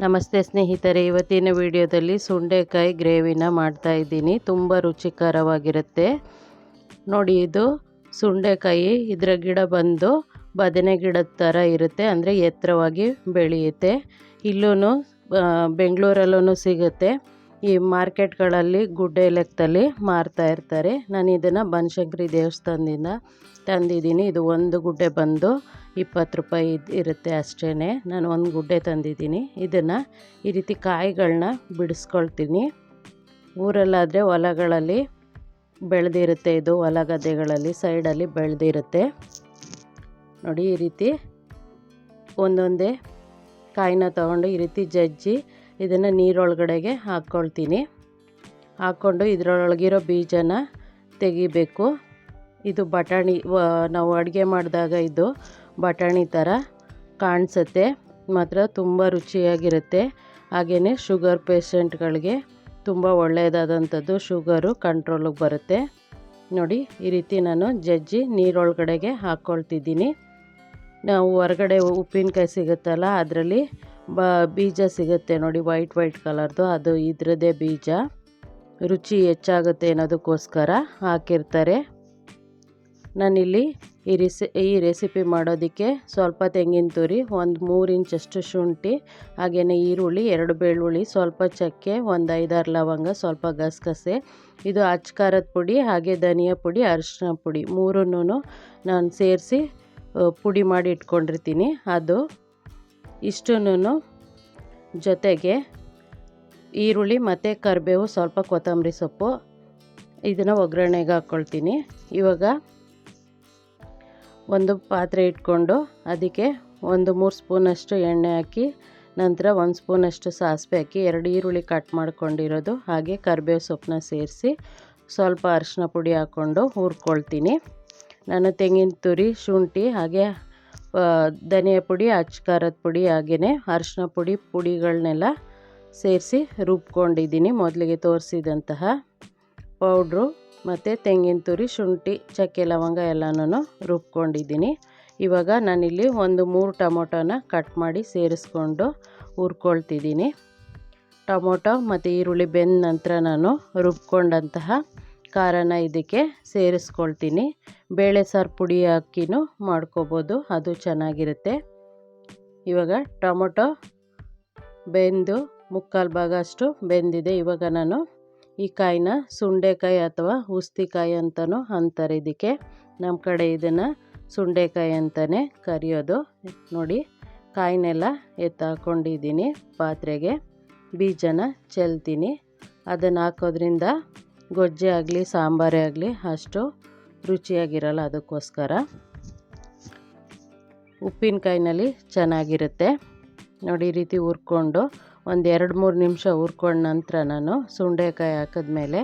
ನಮಸ್ತೆ ಸ್ನೇಹಿತರೆ, ಇವತ್ತಿನ ವಿಡಿಯೋದಲ್ಲಿ ಸುಂಡೆಕಾಯಿ ಗ್ರೇವಿನ ಮಾಡ್ತಾ ಇದ್ದೀನಿ. ತುಂಬ ರುಚಿಕರವಾಗಿರುತ್ತೆ ನೋಡಿ. ಇದು ಸುಂಡೆಕಾಯಿ, ಇದರ ಗಿಡ ಬಂದು ಬದನೆ ಗಿಡದ ಥರ ಇರುತ್ತೆ, ಅಂದರೆ ಎತ್ತರವಾಗಿ ಬೆಳೆಯುತ್ತೆ. ಇಲ್ಲೂ ಬೆಂಗಳೂರಲ್ಲೂ ಸಿಗುತ್ತೆ. ಈ ಮಾರ್ಕೆಟ್ಗಳಲ್ಲಿ ಗುಡ್ಡೆ ಲೆಕ್ಕದಲ್ಲಿ ಮಾರ್ತಾ ಇರ್ತಾರೆ. ನಾನು ಇದನ್ನು ಬನಶಂಕರಿ ದೇವಸ್ಥಾನದಿಂದ ತಂದಿದ್ದೀನಿ. ಇದು ಒಂದು ಗುಡ್ಡೆ ಬಂದು 20 ರೂಪಾಯಿ ಇರುತ್ತೆ ಅಷ್ಟೇ. ನಾನು ಒಂದು ಗುಡ್ಡೆ ತಂದಿದ್ದೀನಿ. ಇದನ್ನು ಈ ರೀತಿ ಕಾಯಿಗಳನ್ನ ಬಿಡಿಸ್ಕೊಳ್ತೀನಿ. ಊರಲ್ಲಾದರೆ ಹೊಲಗಳಲ್ಲಿ ಬೆಳೆದಿರುತ್ತೆ, ಇದು ಹೊಲ ಗದ್ದೆಗಳಲ್ಲಿ ಸೈಡಲ್ಲಿ ಬೆಳೆದಿರುತ್ತೆ ನೋಡಿ. ಈ ರೀತಿ ಒಂದೊಂದೇ ಕಾಯಿನ ತೊಗೊಂಡು ಈ ರೀತಿ ಜಜ್ಜಿ ಇದನ್ನು ನೀರೊಳಗಡೆಗೆ ಹಾಕ್ಕೊಳ್ತೀನಿ. ಹಾಕ್ಕೊಂಡು ಇದರೊಳಗಿರೋ ಬೀಜನ ತೆಗಿಬೇಕು. ಇದು ಬಟಾಣಿ, ನಾವು ಅಡುಗೆ ಮಾಡಿದಾಗ ಇದು ಬಟಾಣಿ ಥರ ಕಾಣಿಸುತ್ತೆ, ಮಾತ್ರ ತುಂಬ ರುಚಿಯಾಗಿರುತ್ತೆ. ಹಾಗೆಯೇ ಶುಗರ್ ಪೇಷಂಟ್ಗಳಿಗೆ ತುಂಬ ಒಳ್ಳೆಯದಾದಂಥದ್ದು, ಶುಗರು ಕಂಟ್ರೋಲಿಗೆ ಬರುತ್ತೆ ನೋಡಿ. ಈ ರೀತಿ ನಾನು ಜಜ್ಜಿ ನೀರೊಳಗಡೆಗೆ ಹಾಕ್ಕೊಳ್ತಿದ್ದೀನಿ. ನಾವು ಹೊರಗಡೆ ಉಪ್ಪಿನಕಾಯಿ ಸಿಗುತ್ತಲ್ಲ, ಅದರಲ್ಲಿ ಬೀಜ ಸಿಗುತ್ತೆ ನೋಡಿ, ವೈಟ್ ಕಲರ್ದು, ಅದು ಇದ್ರದ್ದೇ ಬೀಜ. ರುಚಿ ಹೆಚ್ಚಾಗುತ್ತೆ ಅನ್ನೋದಕ್ಕೋಸ್ಕರ ಹಾಕಿರ್ತಾರೆ. ನಾನಿಲ್ಲಿ ಈ ರೆಸಿಪಿ ಮಾಡೋದಕ್ಕೆ ಸ್ವಲ್ಪ ತೆಂಗಿನ ತುರಿ, ಒಂದು 3 ಇಂಚಷ್ಟು ಶುಂಠಿ, ಹಾಗೆಯೇ ಈರುಳ್ಳಿ, 2 ಬೆಳ್ಳುಳ್ಳಿ, ಸ್ವಲ್ಪ ಚಕ್ಕೆ, ಒಂದು 5-6 ಲವಂಗ, ಸ್ವಲ್ಪ ಗಸಗಸೆ, ಇದು ಅಚ್ಕಾರದ ಪುಡಿ, ಹಾಗೆ ಧನಿಯಾ ಪುಡಿ, ಅರಿಶಿನ ಪುಡಿ ಮೂರನ್ನೂ ನಾನು ಸೇರಿಸಿ ಪುಡಿ ಮಾಡಿ ಇಟ್ಕೊಂಡಿರ್ತೀನಿ. ಅದು ಇಷ್ಟನ್ನು ಜೊತೆಗೆ ಈರುಳ್ಳಿ ಮತ್ತು ಕರಿಬೇವು, ಸ್ವಲ್ಪ ಕೊತ್ತಂಬರಿ ಸೊಪ್ಪು, ಇದನ್ನು ಒಗ್ಗರಣೆಗೆ ಹಾಕ್ಕೊಳ್ತೀನಿ. ಇವಾಗ ಒಂದು ಪಾತ್ರೆ ಇಟ್ಕೊಂಡು ಅದಕ್ಕೆ 1-3 ಸ್ಪೂನಷ್ಟು ಎಣ್ಣೆ ಹಾಕಿ, ನಂತರ 1 ಸ್ಪೂನಷ್ಟು ಸಾಸಿವೆ ಹಾಕಿ, 2 ಈರುಳ್ಳಿ ಕಟ್ ಮಾಡ್ಕೊಂಡಿರೋದು, ಹಾಗೆ ಕರಿಬೇವು ಸೊಪ್ಪನ್ನ ಸೇರಿಸಿ ಸ್ವಲ್ಪ ಅರಿಶಿನ ಪುಡಿ ಹಾಕ್ಕೊಂಡು ಹುರ್ಕೊಳ್ತೀನಿ. ನಾನು ತೆಂಗಿನ ತುರಿ, ಶುಂಠಿ, ಹಾಗೆ ಧನಿಯಾ ಪುಡಿ, ಅಚ್ಕಾರದ ಪುಡಿ, ಹಾಗೆಯೇ ಅರಿಶಿನ ಪುಡಿಗಳನ್ನೆಲ್ಲ ಸೇರಿಸಿ ರುಬ್ಕೊಂಡಿದ್ದೀನಿ. ಮೊದಲಿಗೆ ತೋರಿಸಿದಂತಹ ಪೌಡ್ರು ಮತ್ತು ತೆಂಗಿನ ತುರಿ, ಶುಂಠಿ, ಚಕ್ಕೆ, ಲವಂಗ ಎಲ್ಲನೂ ರುಬ್ಕೊಂಡಿದ್ದೀನಿ. ಇವಾಗ ನಾನಿಲ್ಲಿ 3 ಟೊಮೊಟೊನ ಕಟ್ ಮಾಡಿ ಸೇರಿಸ್ಕೊಂಡು ಹುರ್ಕೊಳ್ತಿದ್ದೀನಿ. ಟೊಮೊಟೊ ಮತ್ತು ಈರುಳ್ಳಿ ಬೆಂದ ನಂತರ ನಾನು ರುಬ್ಕೊಂಡಂತಹ ಖಾರನ ಇದಕ್ಕೆ ಸೇರಿಸ್ಕೊಳ್ತೀನಿ. ಬೇಳೆ ಸಾರು ಪುಡಿ ಹಾಕಿನೂ ಮಾಡ್ಕೋಬೋದು, ಅದು ಚೆನ್ನಾಗಿರುತ್ತೆ. ಇವಾಗ ಟೊಮೊಟೊ ಬೆಂದು 3/4 ಭಾಗ ಅಷ್ಟು ಬೆಂದಿದೆ. ಇವಾಗ ನಾನು ಈ ಕಾಯಿನ ಸುಂಡೆಕಾಯಿ ಅಥವಾ ಉಸ್ತಿಕಾಯಿ ಅಂತಲೂ ಅಂತಾರೆ ಇದಕ್ಕೆ. ನಮ್ಮ ಕಡೆ ಇದನ್ನು ಸುಂಡೆಕಾಯಿ ಅಂತಲೇ ಕರೆಯೋದು ನೋಡಿ. ಕಾಯಿನೆಲ್ಲ ಎತ್ತಾಕೊಂಡಿದ್ದೀನಿ ಪಾತ್ರೆಗೆ. ಬೀಜನ ಚೆಲ್ತೀನಿ. ಅದನ್ನು ಹಾಕೋದ್ರಿಂದ ಗೊಜ್ಜೆ ಆಗಲಿ ಸಾಂಬಾರೇ ಆಗಲಿ ಅಷ್ಟು ರುಚಿಯಾಗಿರಲ್ಲ, ಅದಕ್ಕೋಸ್ಕರ. ಉಪ್ಪಿನಕಾಯಿನಲ್ಲಿ ಚೆನ್ನಾಗಿರುತ್ತೆ ನೋಡಿ. ಈ ರೀತಿ ಹುರ್ಕೊಂಡು ಒಂದು 2-3 ನಿಮಿಷ ಹುರ್ಕೊಂಡ ನಂತರ ನಾನು ಸುಂಡೆಕಾಯಿ ಹಾಕಿದ್ಮೇಲೆ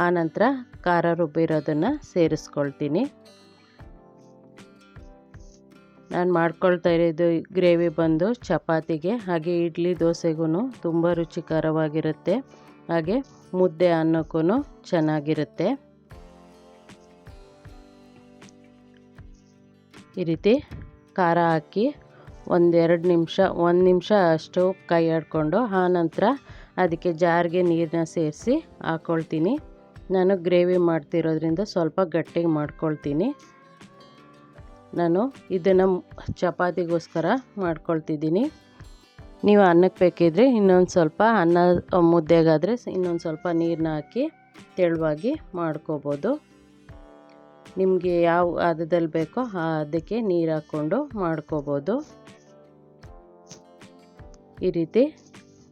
ಆನಂತರ ಖಾರ ರುಬ್ಬಿರೋದನ್ನು ಸೇರಿಸ್ಕೊಳ್ತೀನಿ. ನಾನು ಮಾಡ್ಕೊಳ್ತಾ ಇರೋದು ಗ್ರೇವಿ ಬಂದು ಚಪಾತಿಗೆ, ಹಾಗೆ ಇಡ್ಲಿ ದೋಸೆಗೂ ತುಂಬ ರುಚಿಕರವಾಗಿರುತ್ತೆ, ಹಾಗೆ ಮುದ್ದೆ ಅನ್ನಕ್ಕೂ ಚೆನ್ನಾಗಿರುತ್ತೆ. ಈ ರೀತಿ ಖಾರ ಹಾಕಿ 1 ನಿಮಿಷ ಅಷ್ಟು ಕೈ ಆಡಿಕೊಂಡು ಆನಂತರ ಅದಕ್ಕೆ ಜಾರ್ಗೆ ನೀರನ್ನ ಸೇರಿಸಿ ಹಾಕ್ಕೊಳ್ತೀನಿ. ನಾನು ಗ್ರೇವಿ ಮಾಡ್ತಿರೋದ್ರಿಂದ ಸ್ವಲ್ಪ ಗಟ್ಟಿಗೆ ಮಾಡ್ಕೊಳ್ತೀನಿ. ನಾನು ಇದನ್ನು ಚಪಾತಿಗೋಸ್ಕರ ಮಾಡ್ಕೊಳ್ತಿದ್ದೀನಿ. ನೀವು ಅನ್ನಕ್ಕೆ ಬೇಕಿದ್ರೆ ಇನ್ನೊಂದು ಸ್ವಲ್ಪ, ಅನ್ನ ಮುದ್ದೆಗಾದರೆ ಇನ್ನೊಂದು ಸ್ವಲ್ಪ ನೀರನ್ನ ಹಾಕಿ ತೆಳುವಾಗಿ ಮಾಡ್ಕೋಬೋದು. ನಿಮಗೆ ಯಾವ ಹದದಲ್ಲಿ ಬೇಕೋ ಅದಕ್ಕೆ ನೀರು ಹಾಕ್ಕೊಂಡು ಮಾಡ್ಕೋಬೋದು. ಈ ರೀತಿ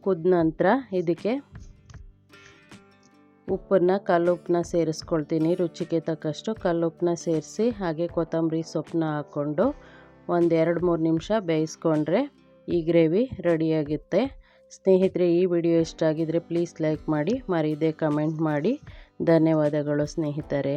ಕುದ್ದ ನಂತರ ಇದಕ್ಕೆ ಕಲ್ಲುಪ್ಪನ್ನ ಸೇರಿಸ್ಕೊಳ್ತೀನಿ. ರುಚಿಗೆ ತಕ್ಕಷ್ಟು ಕಲ್ಲುಪ್ಪನ್ನ ಸೇರಿಸಿ, ಹಾಗೆ ಕೊತ್ತಂಬರಿ ಸೊಪ್ಪನ್ನ ಹಾಕ್ಕೊಂಡು 1-2-3 ನಿಮಿಷ ಬೇಯಿಸ್ಕೊಂಡ್ರೆ ಈ ಗ್ರೇವಿ ರೆಡಿಯಾಗುತ್ತೆ. ಸ್ನೇಹಿತರೆ, ಈ ವಿಡಿಯೋ ಇಷ್ಟ ಆಗಿದರೆ ಪ್ಲೀಸ್ ಲೈಕ್ ಮಾಡಿ, ಮರೀದೆ ಕಮೆಂಟ್ ಮಾಡಿ. ಧನ್ಯವಾದಗಳು ಸ್ನೇಹಿತರೆ.